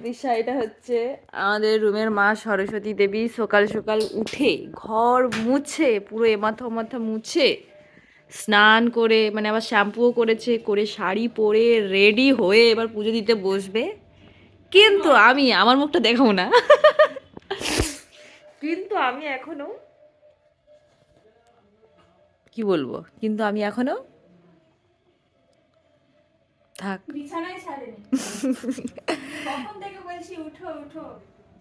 বিষয়টা হচ্ছে আমাদের রুমের মা সরস্বতী দেবী সকাল সকাল উঠে ঘর মুছে পুরো এমাথা ওমাথা মুছে স্নান করে মানে আবার শ্যাম্পুও করেছে, করে শাড়ি পরে রেডি হয়ে এবার পুজো দিতে বসবে। কিন্তু আমি আমার মুখটা দেখাবো না কিন্তু আমি এখনো কি বলবো, কিন্তু আমি এখনো থাক বিছানায় ছাড়েনি। কখন থেকে বলছি উঠো উঠো,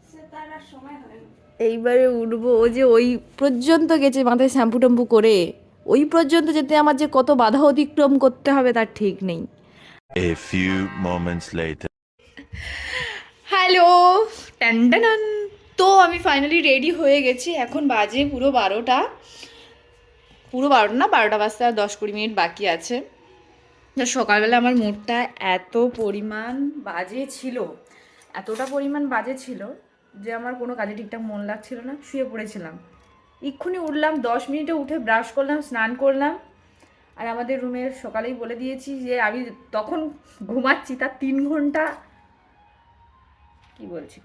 সে তার আর সময় হয় না। এইবারে উঠবো। ও যে ওই পর্যন্ত গেছে মাথায় শ্যাম্পু ট্যাম্পু করে, ওই পর্যন্ত যেতে আমার যে কত বাধা অতিক্রম করতে হবে তার ঠিক নেই। A few moments later. Hello, টান। তো আমি ফাইনালি রেডি হয়ে গেছি। এখন বাজে পুরো 12টা, পুরো 12টা না, 12টা বাজতে আর 10-20 মিনিট বাকি আছে। যা সকালবেলা আমার মুডটা এত পরিমাণ বাজে ছিল, এতটা পরিমাণ বাজে ছিল যে আমার কোনো কাজে ঠিকঠাক মন লাগছিল না, শুয়ে পড়েছিলাম। এক্ষুনি উঠলাম, 10 মিনিটে উঠে ব্রাশ করলাম, স্নান করলাম। আর আমাদের রুমের সকালেই বলে দিয়েছি যে আমি তখন ঘুমাচ্ছি তার 3 ঘন্টা কি বলছি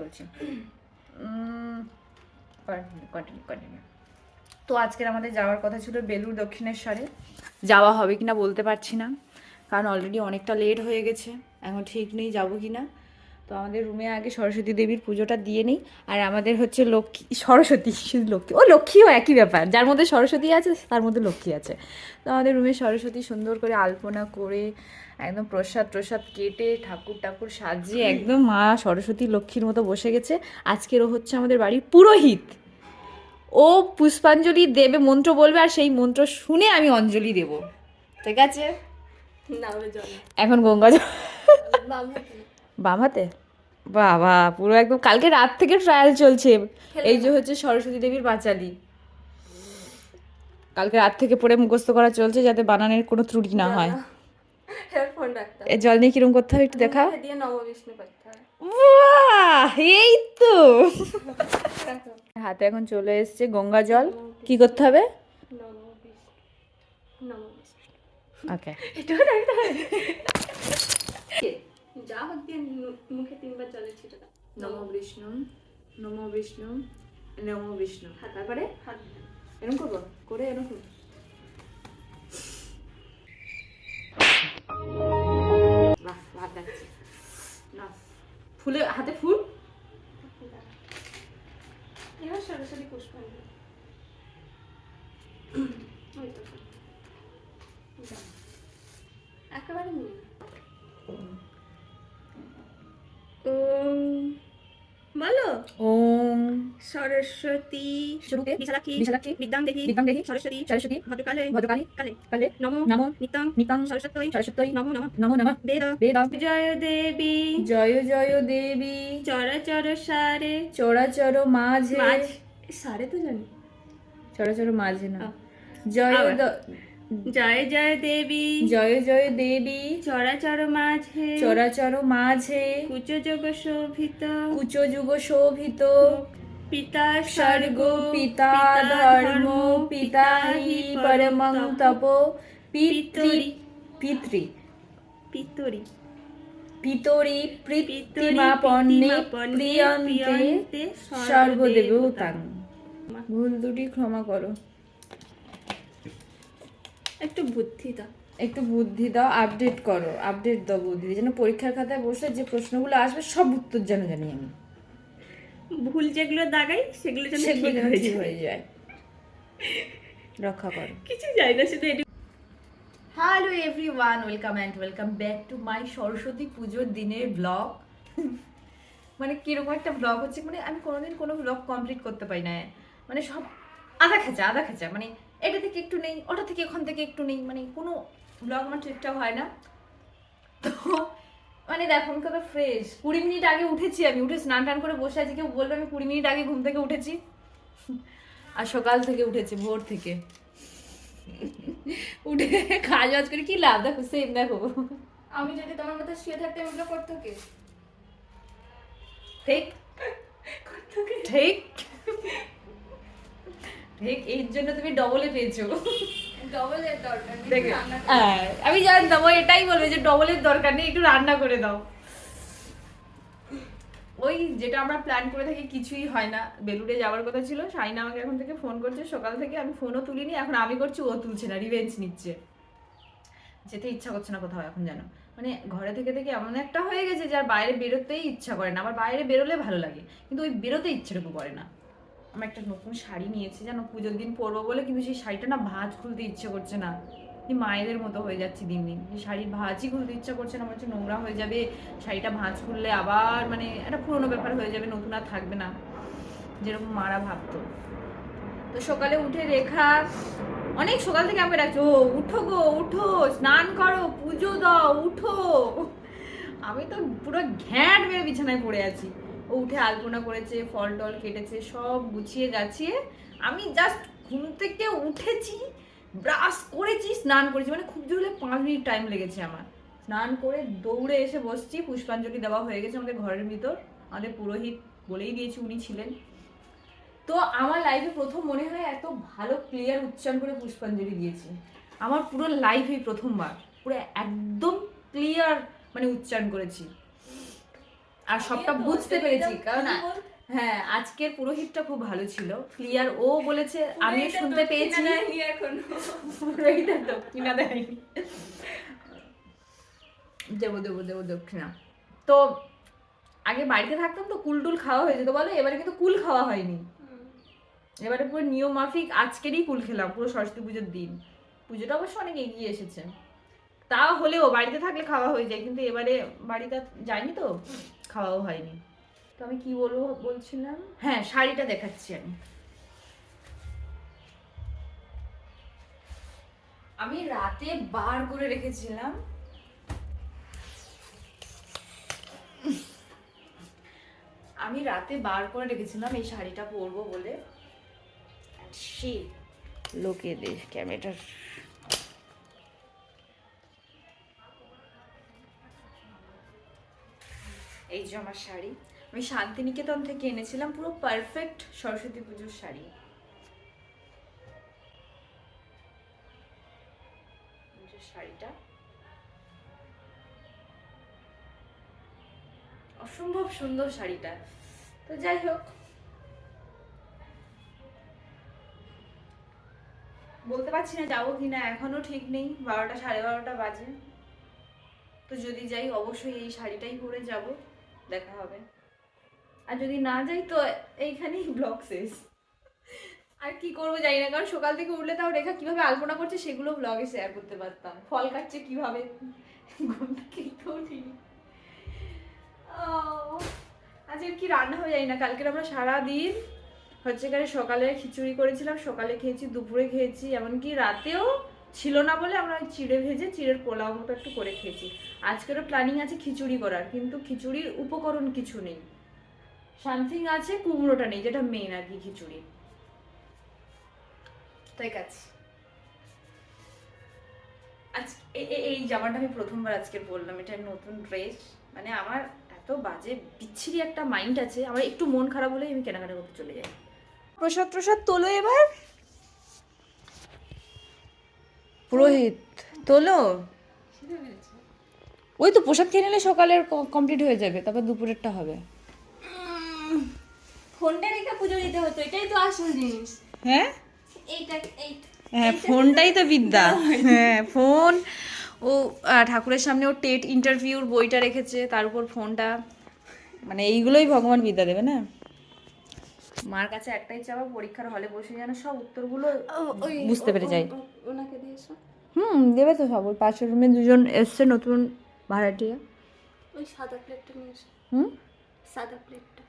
কন্টিনিউ। তো আজকের আমাদের যাওয়ার কথা ছিল বেলুড় দক্ষিণেশ্বরে। যাওয়া হবে কিনা বলতে পারছি না, কারণ অলরেডি অনেকটা লেট হয়ে গেছে, এখন ঠিক নেই যাবো কি না। তো আমাদের রুমে আগে সরস্বতী দেবীর পুজোটা দিয়ে নিই। আর আমাদের হচ্ছে লক্ষ্মী সরস্বতী, শুধু লক্ষ্মী, ও লক্ষ্মীও একই ব্যাপার, যার মধ্যে সরস্বতী আছে তার মধ্যে লক্ষ্মী আছে। তো আমাদের রুমে সরস্বতী সুন্দর করে আলপনা করে একদম প্রসাদ কেটে ঠাকুর সাজিয়ে একদম মা সরস্বতী লক্ষ্মীর মতো বসে গেছে। আজকেরও হচ্ছে আমাদের বাড়ির পুরোহিত, ও পুষ্পাঞ্জলি দেবে, মন্ত্র বলবে, আর সেই মন্ত্র শুনে আমি অঞ্জলি দেব, ঠিক আছে? না হলে জলে এখন গঙ্গা জল বাম হাতে না। বাম হাতে, বাবা পুরো একদম কালকে রাত থেকে ট্রায়াল চলছে। এই যে হচ্ছে সরস্বতী দেবীর বাচালি, কালকে রাত থেকে পড়ে মুখস্থ করা চলছে যাতে বানানের কোনো ত্রুটি না হয়। হেডফোন রাখতে এ জল নিয়ে কিরম করতে হবে একটু দেখা। মুখে দিয়ে নম বিষ্ণু করতে হয়। বাহ, এই তো রাখো। হাতে এখন চলে এসছে গঙ্গা জল। কি করতে হবে? নম বিষ্ণু, নম বিষ্ণু। ওকে, এটাও রাখতে হয়। যা হোক দিয়ে মুখে 3বার জলে ছিটে দাও। নমো বিষ্ণু, নমো বিষ্ণু, নমো বিষ্ণু। তারপরে হাত এরকম করবো, করে এরকম বাহ ভাত লাগছে না, ফুলে হাতে ফুল। এবার সরস্বতী পুষ্পাঞ্জলি। ওই তো যাও। একেবারে নিয়ে বলো ওম সরস্বতী শুরুতে বিশালাক্ষী বিশালাক্ষী, বিদ্যাং দেহি বিদ্যাং দেহি, সরস্বতী সরস্বতী, ভদ্রকালে ভদ্রকালী, কালে কালে, নমো নমো নিত্যং নিত্যং সরস্বতী সরস্বতী, নমো নমঃ নমো নমঃ বেদ বেদ। জয় দেবী জয় জয় দেবী চরাচর সারে চরাচর মাঝে, মাঝ সারে তো জানি চরাচর মাঝে না, ও, জয় আবার। দ- জয় জয় দেবী জয় জয় দেবী চরাচর মাঝে চরাচর মাঝে, কুচ যোগ শোভিত কুচ যুগ শোভিত, পিতা স্বর্গ পিতা ধর্ম পিতা হি পরমং তপ, পিতৃ পিতৃ পিতরি পিতরি প্রীতিমা পণ্যে প্রিয়ন্তে সর্বদেবতাং। ভুল দুটি ক্ষমা করো। একটু বুদ্ধি দাও। একটু বুদ্ধি দাও, আপডেট করো, আপডেট দাও বুদ্ধি, যেন পরীক্ষার খাতায় বসে যে প্রশ্নগুলো আসবে সব উত্তর যেন জানি আমি, ভুল যেগুলো দাগাই সেগুলো যেন সেগুলো ঠিক যেন হয়ে ঠিক যায়। হয়ে যায়। রক্ষা করো। কিছু যায় না, শুধু এটুকু। Hello everyone, welcome back to my Saraswati পুজোর দিনের ব্লগ। মানে কিরকম একটা ব্লগ হচ্ছে, মানে আমি কোনোদিন কোনো ব্লগ কমপ্লিট করতে পারি না, মানে সব আধা খেঁচা, মানে এটা থেকে একটু নেই, ওটা থেকে ওখান থেকে একটু নেই, মানে কোনো ব্লগ আমার ঠিকঠাক হয় না। তো মানে দেখো আমি কত ফ্রেশ, 20 মিনিট আগে উঠেছি, আমি উঠে স্নান টান করে বসে আছি, কেউ বলবে আমি 20 মিনিট আগে ঘুম থেকে উঠেছি, আর সকাল থেকে উঠেছি, ভোর থেকে উঠে কাজ বাজ করে কি লাভ, দেখো সেম দেখো। আমি যদি তোমার মতো শুয়ে থাকতে ওগুলো করতো কে? ঠিক করতো কে? ঠিক ঠিক, এর জন্য তুমি ডবলে পেয়েছো। ডবলের দরকার নেই, দেখে রান্না করতে। হ্যাঁ, আমি জানতাম ও এটাই বলবে যে ডবলের দরকার নেই, একটু রান্না করে দাও। ওই যেটা আমরা প্ল্যান করে থাকি কিছুই হয় না। বেলুড়ে যাওয়ার কথা ছিল, শাইনা আমাকে এখন থেকে ফোন করছে সকাল থেকে, আমি ফোনও তুলিনি, এখন আমি করছি, ও তুলছে না, রিভেঞ্জ নিচ্ছে। যেতে ইচ্ছা করছে না কোথাও এখন, জানো মানে ঘরে থেকে থেকে এমন একটা হয়ে গেছে যে আর বাইরে বেরোতেই ইচ্ছা করে না। আমার বাইরে বেরোলে ভালো লাগে, কিন্তু ওই বেরোতে ইচ্ছেটুকু করে না। আমি একটা নতুন শাড়ি নিয়েছি জানো, পুজোর দিন পরবো বলে, কিন্তু সেই শাড়িটা না ভাঁজ খুলতে ইচ্ছে করছে না। এই মায়েদের মতো হয়ে যাচ্ছে দিন দিন, এই শাড়ির ভাঁজই খুলতে ইচ্ছা করছে না, আমার হচ্ছে নোংরা হয়ে যাবে শাড়িটা, ভাঁজ খুললে আবার মানে একটা পুরোনো ব্যাপার হয়ে যাবে, নতুন আর থাকবে না, যেরকম মারা ভাবতো। তো সকালে উঠে রেখা অনেক সকাল থেকে আমাকে ডাকছে, ও উঠো গো উঠো, স্নান করো, পুজো দাও, উঠো। আমি তো পুরো ঘ্যাঁট মেরে বিছানায় পড়ে আছি। ও উঠে আলপনা করেছে, ফল টল কেটেছে, সব গুছিয়ে গাছিয়ে আমি জাস্ট ঘুম থেকে উঠেছি, ব্রাশ করেছি, স্নান করেছি, মানে খুব জোরে 5 মিনিট টাইম লেগেছে আমার। স্নান করে দৌড়ে এসে বসছি, পুষ্পাঞ্জলি দেওয়া হয়ে গেছে আমাদের ঘরের ভিতর, আমাদের পুরোহিত বলেই দিয়েছি উনি ছিলেন। তো আমার লাইফে প্রথম মনে হয় এত ভালো ক্লিয়ার উচ্চারণ করে পুষ্পাঞ্জলি দিয়েছি, আমার পুরো লাইফে প্রথমবার পুরো একদম ক্লিয়ার মানে উচ্চারণ করেছি, আর সবটা বুঝতে পেরেছি। কারণ হ্যাঁ, আজকের পুরোহিতটা খুব ভালো ছিল, ক্লিয়ার ও বলেছে, আমিও শুনতে পেয়েছি। পুরোহিতটা দক্ষিণা দেয়নি, দেবো দেবো দেবো দক্ষিণা। তো আগে বাড়িতে থাকতাম তো কুল টুল খাওয়া হয়ে যেত বলো, এবারে কিন্তু কুল খাওয়া হয়নি, এবারে পুরো নিয়ম মাফিক আজকেরই কুল খেলাম, পুরো সরস্বতী পুজোর দিন। পুজোটা অবশ্য অনেক এগিয়ে এসেছে, তা হলেও বাড়িতে থাকলে খাওয়া হয়ে যায়, কিন্তু এবারে বাড়িতে যাইনি তো খাওয়াও হয়নি। তো আমি কি বলবো বলছিলাম, হ্যাঁ শাড়িটা দেখাচ্ছি। আমি রাতে বার করে রেখেছিলাম, এই শাড়িটা পরবো বলে। লোকে দেখ ক্যামেরাটার, এই যে আমার শাড়ি, আমি শান্তিনিকেতন থেকে এনেছিলাম, পুরো পারফেক্ট সরস্বতী পুজোর শাড়ি। শাড়িটা অসম্ভব সুন্দর শাড়িটা। তো যাই হোক, বলতে পারছি না যাবো কিনা, এখনো ঠিক নেই, 12টা 12:30 বাজে। তো যদি যাই অবশ্যই এই শাড়িটাই পরে যাব, দেখা হবে। আর যদি না যাই তো এইখানেই ব্লগ শেষ। আর কি করবো জানি না, কারণ সকাল থেকে উঠলে তাও রেখা কিভাবে আলপনা করছে সেগুলো ব্লগে শেয়ার করতে পারতাম, ফল কাটছে কিভাবে, ঘুমটা কিন্তু উঠিনি। আজকে কি রান্না হবে জানি না। কালকে আমরা সারাদিন হচ্ছে কারে সকালে খিচুড়ি করেছিলাম, সকালে খেয়েছি, দুপুরে খেয়েছি, এমনকি রাতেও ছিল না বলে আমরা চিড়ে ভেজে চিড়ের পোলাও মতো একটু করে খেয়েছি। আজকেরও প্ল্যানিং আছে খিচুড়ি করার, কিন্তু খিচুড়ির উপকরণ কিছু নেই, সামথিং আছে, কুমড়োটা নেই, যেটা মেন আর কি খিচুড়ি। ঠিক আছে, আজ এই জামাটা আমি প্রথমবার আজকে পরলাম, এটা নতুন ড্রেস, মানে আমার এত বাজে বিচ্ছিরি একটা মাইন্ড আছে, আমার একটু মন খারাপ হলেই আমি কেনাকাটা করতে চলে যাই। প্রসাদ প্রসাদ তোলো এবার, পুরোহিত তোলো। ওই তো প্রসাদ খেয়ে নিলে সকালের কমপ্লিট হয়ে যাবে, তারপর দুপুরেরটা হবে। ফোনটা রেখে পুজো দিতে হতো, এটাই তো আসল জিনিস। হ্যাঁ এইটা হ্যাঁ, ফোনটাই তো বিদ্যা। হ্যাঁ ফোন, ও ঠাকুরের সামনে ও টেট ইন্টারভিউর বইটা রেখেছে, তার উপর ফোনটা, মানে এইগুলোই ভগবান বিদ্যা দেবে না। মার কাছে একটাই চাওয়া, পরীক্ষার হলে বসে যেন সব উত্তরগুলো বুঝতে পেরে যাই। ওনাকে দিয়েছো? দেবে তো সব। ওই পাশের রুমে 2জন এসছে নতুন ভাড়াটিয়া, ওই সাদা প্লেটটা নিয়ে এসো। সাদা প্লেটটা।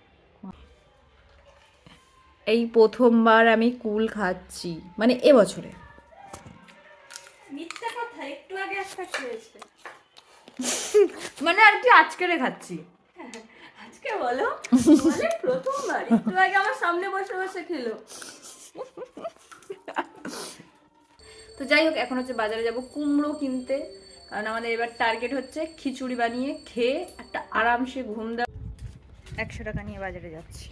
এই প্রথমবার আমি কুল খাচ্ছি, মানে এবছরে। মিথ্যা কথা, একটু আগে একটা খেয়েছে। মানে আর কি আজকেরে খাচ্ছি। আজকে বলো, মানে প্রথমবার একটু আগে আমার সামনে বসে বসে খেলো। তো যাই হোক, এখন হচ্ছে বাজারে যাব কুমড়ো কিনতে, কারণ আমাদের এবার টার্গেট হচ্ছে খিচুড়ি বানিয়ে খেয়ে একটা আরামসে ঘুম দেওয়া। 100 টাকা নিয়ে বাজারে যাচ্ছি।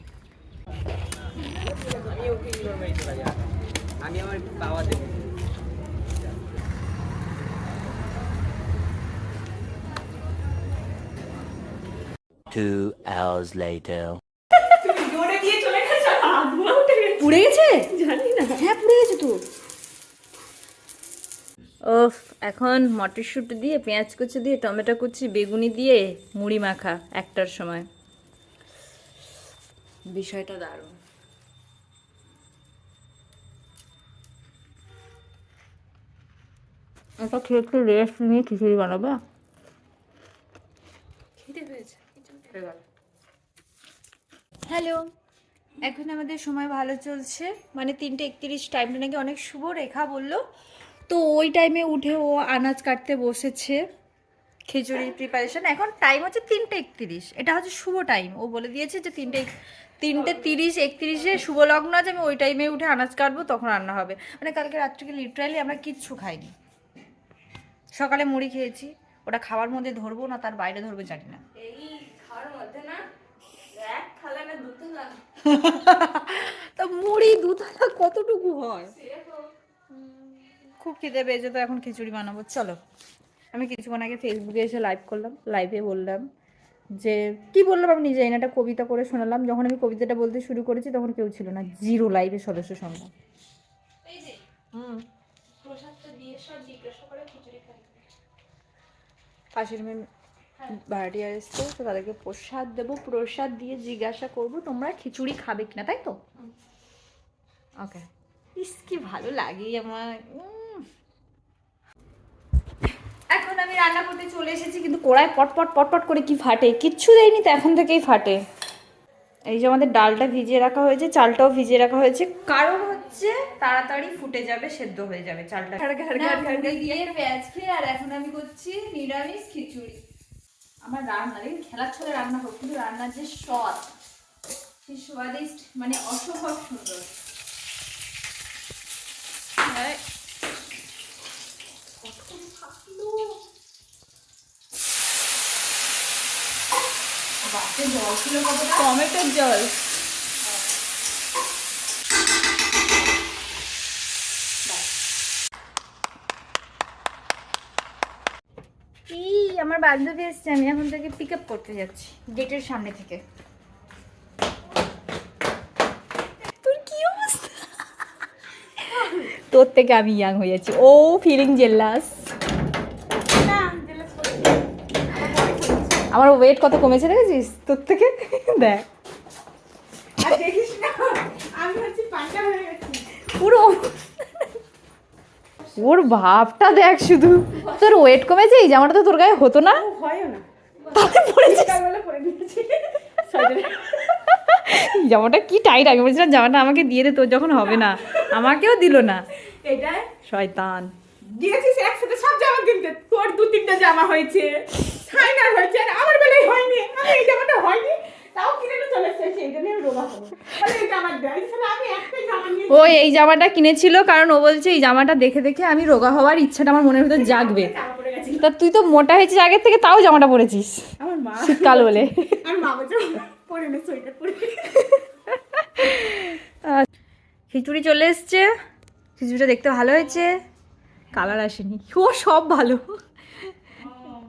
আমি আমার বাবা দেব। 2 hours later. তুমি জোরে দিয়ে চলে গেছো, হাতগুলো উঠে গেছে। পুড়ে গেছে? জানি না। হ্যাঁ পুড়ে গেছে তো। ওফ, এখন মটরশুঁটি দিয়ে, পেঁয়াজ কুচি দিয়ে, টমেটো কুচি, বেগুনি দিয়ে মুড়ি মাখা একটার সময়। বিষয়টা দারুণ। এটা খেয়ে একটু রেস্ট নিয়ে খিচুড়ি বানাবা। খিদে পেয়েছে। হ্যালো, এখন আমাদের সময় ভালো চলছে, মানে 3:31 টাইমটা নাকি অনেক শুভ, রেখা বললো। তো ওই টাইমে উঠে ও আনাজ কাটতে বসেছে, খিচুড়ির প্রিপারেশন। এখন টাইম হচ্ছে 3:31, এটা হচ্ছে শুভ টাইম। ও বলে দিয়েছে যে 3:30-31 শুভ লগ্ন আছে, আমি ওই টাইমে উঠে আনাজ কাটবো, তখন রান্না হবে। মানে কালকে রাত্রিকে লিটারালি আমরা কিচ্ছু খাইনি। সকালে মুড়ি খেয়েছি, ওটা খাওয়ার মধ্যে ধরবো না তার বাইরে ধরবো জানি না। এই খাওয়ার মধ্যে না এক থালা না দু থালা। তো মুড়ি দুতলা কতটুকু হয়? খুব খিদে পেয়েছে, তো এখন খিচুড়ি বানাবো। চলো, আমি কিছুক্ষণ আগে ফেসবুকে এসে লাইভ করলাম, লাইভে বললাম যে কি বললাম আমি নিজে জানি না, একটা কবিতা করে শোনালাম। যখন আমি কবিতাটা বলতে শুরু করেছি তখন কেউ ছিল না, 0 লাইভের সদস্য সংখ্যা। এই যে প্রসাদটা দিয়ে সব জিজ্ঞাসা করে খিচুড়ি খাই। পাশের মেয়ে ভাড়াটিয়া এসছে, তো তাদেরকে প্রসাদ দেবো, প্রসাদ দিয়ে জিজ্ঞাসা করবো তোমরা খিচুড়ি খাবে কিনা, তাই তো? ওকে, ইস কি ভালো লাগে আমার। এখন আমি রান্না করতে চলে এসেছি, কিন্তু কড়ায় পটপট পটপট করে কি ফাটে, কিচ্ছু দেয়নি তো এখন থেকেই ফাটে। এই যে আমাদের ডালটা ভিজিয়ে রাখা হয়েছে, চালটাও ভিজিয়ে রাখা হয়েছে, কারণ হচ্ছে তাড়াতাড়ি ফুটে যাবে, সেদ্ধ হয়ে যাবে চালটা। দিয়ে পেঁয়াজ খেয়ে, আর এখন আমি করছি নিরামিষ খিচুড়ি। আমার রান্না দেখি খেলার ছলে রান্না হোক, কিন্তু রান্নার যে স্বাদ, সেই স্বাদিষ্ট মানে অসম্ভব সুন্দর। জল ছিল কতটা, টমেটোর জল। এই আমার বান্ধবী এসছে, আমি এখন থেকে পিক আপ করতে যাচ্ছি গেটের সামনে থেকে। তোর কি অবস্থা? তোর থেকে আমি ইয়াং হয়ে যাচ্ছি। ও ফিলিং জেলাস। আমার ওয়েট কত কমেছে দেখেছিস তোর থেকে? দেখ আর দেখিস না আমি হচ্ছে পান্ডা হয়ে গেছি পুরো। ওর ভাবটা দেখ শুধু। তোর ওয়েট কমেছে, এই জামাটা তো তোর গায়ে হতো না। হয়ও না তাহলে পরেছিস। সকালবেলা পরে দিয়েছি এই জামাটা কি টাইট, আগে বলছিলাম জামাটা আমাকে দিয়ে দে, তোর যখন হবে না। আমাকেও দিল না, এটা শয়তান। দিয়েছিস একসাথে সব জামা কিনতে, তোর 2-3টা জামা হয়েছে, ফাইনাল হয়েছে, আর আমার বেলায় হয়নি। আমি এই জামাটা হয়নি তাও কিনে নিয়ে চলে এসেছি, এই জন্য আমি রোগা হবো। বলে এই জামা দেয়, আমি একটাই জামা নিয়ে ও এই জামাটা কিনেছিল কারণ ও বলছে এই জামাটা দেখে দেখে আমি রোগা হওয়ার ইচ্ছাটা আমার মনের ভিতর জাগবে। জামা পরে গেছি। তা তুই তো মোটা হয়েছিস আগের থেকে, তাও জামাটা পরেছিস আমার মা শীতকাল বলে। আর মা বলছে পরে নে সোয়েটার পরে। খিচুড়ি চলে এসছে, খিচুড়িটা দেখতে ভালো হয়েছে, কালার আসেনি। ও সব ভালো,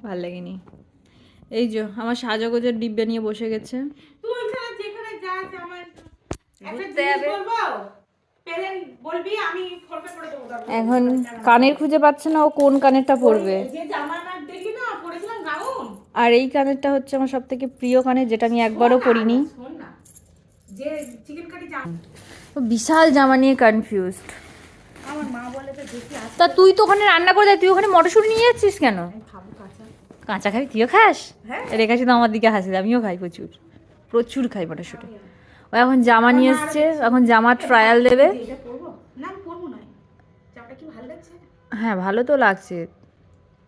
ভাল লাগেনি। এই যে আমার সাজাগোজের ডিব্বা নিয়ে বসে গেছে। তুই ছাড়া যেখানে যাস আমার একটা ঘুরতে জিনিস যাবে। বলবো, পেলেন বলবি আমি ফোনপে করে দেবো দরকার। এখন কানের খুঁজে পাচ্ছে না, ও কোন কানেরটা পরবে। যে জামা না দেখি না পরেছিলাম গাউন, আর এই কানেরটা হচ্ছে আমার সব থেকে প্রিয় কানের, যেটা আমি একবারও পরিনি। শোন না যে চিকেন কারি জামা ও বিশাল জামা নিয়ে কনফিউজড। আমার মা বলে তো দেখি আজ তা তুই তো ওখানে রান্না করে দেয়, তুই ওখানে মটরশুঁটি নিয়ে যাচ্ছিস কেন? খাবো কাঁচা। কাঁচা খাবি? তুইও খাস? হ্যাঁ। রেখা শুধু আমার দিকে হাসি, আমিও খাই প্রচুর, প্রচুর খাই মটরশুঁটি। ও এখন জামা নিয়ে এসছে, এখন জামা ট্রায়াল দেবে। এটা পরবো না, আমি পরবো না। জামাটা কি ভালো লাগছে? হ্যাঁ ভালো তো লাগছে।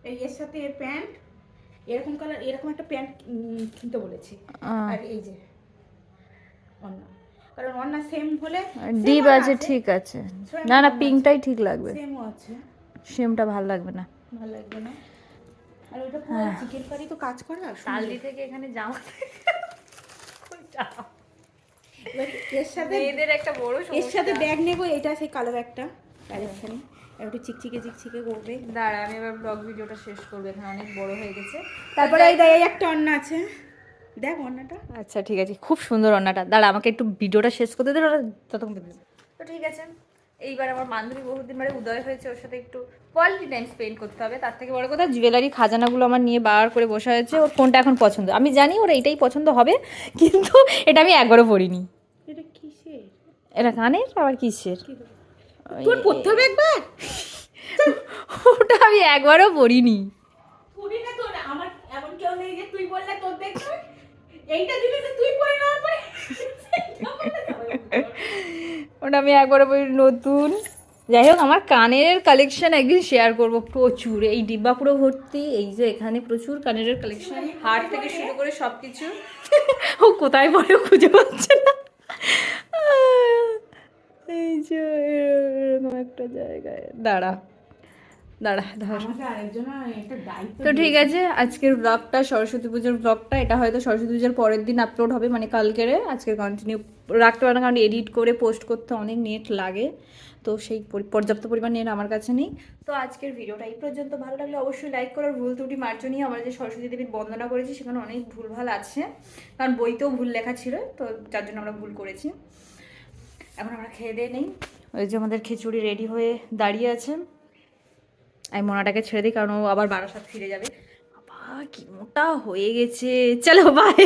এই এর সাথে এর প্যান্ট এরকম কালার, এরকম একটা প্যান্ট কিনতে বলেছি। আর এই যে অন্না, কারণ অন্না সেম হলে ডিপ আছে, ঠিক আছে। না না, পিঙ্কটাই ঠিক লাগবে, সেমও আছে, সেমটা ভালো লাগবে না। ভালো লাগবে না। আর ওটা পুরো চিকেন কারি তো কাজ করে না। তালদি থেকে এখানে জামা এর সাথে মেয়েদের একটা বড় এর সাথে ব্যাগ নেবো, এটা সেই কালো ব্যাগটা কালেকশানে একটু চিকচিকে চিকচিকে করবে। দাঁড়া আমি এবার ব্লগ ভিডিওটা শেষ করবো, এখানে অনেক বড় হয়ে গেছে। তারপরে এই একটা অন্য আছে, দেখ অন্যটা। আচ্ছা ঠিক আছে, খুব সুন্দর রান্নাটা। দাঁড়া আমাকে একটু ভিডিওটা শেষ করতে দে, ওরা ততক্ষণ দেখবে। তো ঠিক আছে, এইবার আমার বান্ধবী বহুদিন মানে উদয় হয়েছে, ওর সাথে একটু কোয়ালিটি টাইম স্পেন্ড করতে হবে। তার থেকে বড় কথা জুয়েলারি খাজানাগুলো আমার নিয়ে বার করে বসা হয়েছে। ওর কোনটা এখন পছন্দ আমি জানি, ওর এইটাই পছন্দ হবে, কিন্তু এটা আমি একবারও পরিনি। এটা কিসের? এটা কানের আবার কিসের? তোর পড়তে হবে একবার। ওটা আমি একবারও পরিনি। পড়ি না তোর, আমার এমন কেউ নেই যে তুই বললে তোর দেখবে। এইটা দিলে যে তুই পড়ে নেওয়ার পরে ওটা আমি একবারও পরি, নতুন। যাই হোক, আমার কানের কালেকশন একদিন শেয়ার করব প্রচুর। এই ডিব্বা পুরো ভর্তি, এই যে এখানে প্রচুর কানের কালেকশন, হার থেকে শুরু করে সব কিছু। ও কোথায় পড়ে খুঁজে পাচ্ছে না। এই যে এরকম একটা জায়গায়, দাঁড়া দাঁড়া ধর। আমাকে আরেকজন একটা দায়িত্ব। তো ঠিক আছে, আজকের ব্লগটা সরস্বতী পুজোর ব্লগটা, এটা হয়তো সরস্বতী পুজোর পরের দিন আপলোড হবে, মানে কালকেরে। আজকে কন্টিনিউ রাখতে পারে না, কারণ এডিট করে পোস্ট করতে অনেক নেট লাগে, তো সেই পর্যাপ্ত পরিমাণ নেট আমার কাছে নেই। তো আজকের ভিডিওটা এই পর্যন্ত। ভালো লাগলে অবশ্যই লাইক করার, ভুল ত্রুটি মার্জনী। আমরা যে সরস্বতী দেবীর বন্দনা করেছি সেখানে অনেক ভুলভাল আছে, কারণ বইতেও ভুল লেখা ছিল, তো যার জন্য আমরা ভুল করেছি। এখন আমরা খেয়ে দিয়ে নেই। ওই যে আমাদের খিচুড়ি রেডি হয়ে দাঁড়িয়ে আছে। আমি মোনাটাকে ছেড়ে দিই, কারণ ও আবার বারাসাত ফিরে যাবে। বাবা কি মোটা হয়ে গেছে। চলো বাই।